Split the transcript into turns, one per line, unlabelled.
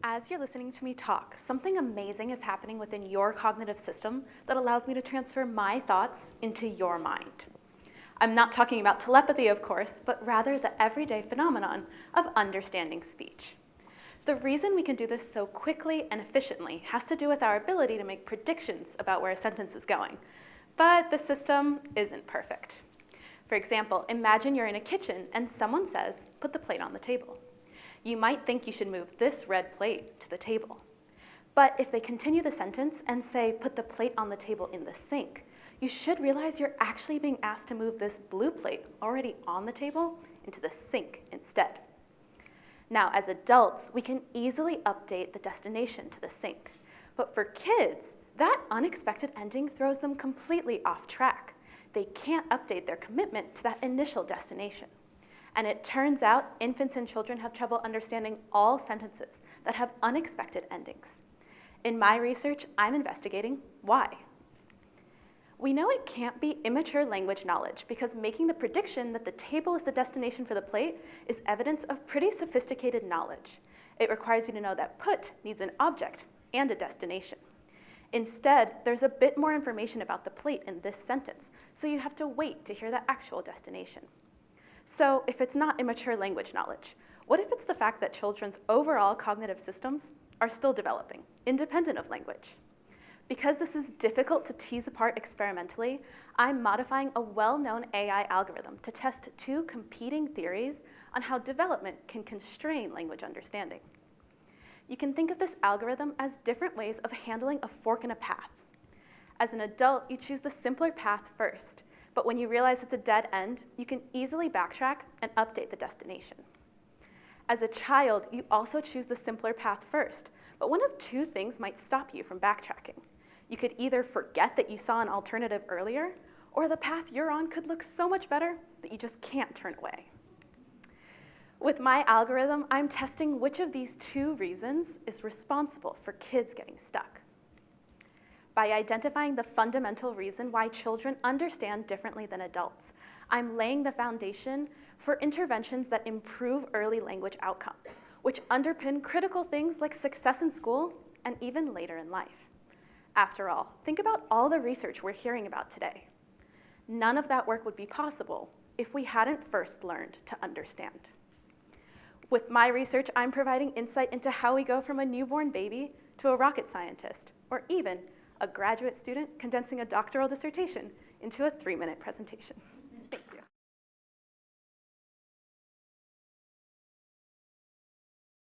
As you're listening to me talk, something amazing is happening within your cognitive system that allows me to transfer my thoughts into your mind. I'm not talking about telepathy, of course, but rather the everyday phenomenon of understanding speech. The reason we can do this so quickly and efficiently has to do with our ability to make predictions about where a sentence is going. But the system isn't perfect. For example, imagine you're in a kitchen and someone says, "Put the plate on the table." You might think you should move this red plate to the table. But if they continue the sentence and say, "Put the plate on the table in the sink," you should realize you're actually being asked to move this blue plate already on the table into the sink instead. Now, as adults, we can easily update the destination to the sink. But for kids, that unexpected ending throws them completely off track. They can't update their commitment to that initial destination. And it turns out infants and children have trouble understanding all sentences that have unexpected endings. In my research, I'm investigating why. We know it can't be immature language knowledge because making the prediction that the table is the destination for the plate is evidence of pretty sophisticated knowledge. It requires you to know that put needs an object and a destination. Instead, there's a bit more information about the plate in this sentence, so you have to wait to hear the actual destination. So if it's not immature language knowledge, what if it's the fact that children's overall cognitive systems are still developing, independent of language? Because this is difficult to tease apart experimentally, I'm modifying a well-known AI algorithm to test two competing theories on how development can constrain language understanding. You can think of this algorithm as different ways of handling a fork in a path. As an adult, you choose the simpler path first, but when you realize it's a dead end, you can easily backtrack and update the destination. As a child, you also choose the simpler path first, but one of two things might stop you from backtracking. You could either forget that you saw an alternative earlier, or the path you're on could look so much better that you just can't turn away. With my algorithm, I'm testing which of these two reasons is responsible for kids getting stuck. By identifying the fundamental reason why children understand differently than adults, I'm laying the foundation for interventions that improve early language outcomes, which underpin critical things like success in school and even later in life. After all, think about all the research we're hearing about today. None of that work would be possible if we hadn't first learned to understand. With my research, I'm providing insight into how we go from a newborn baby to a rocket scientist, or even a graduate student condensing a doctoral dissertation into a 3-minute presentation.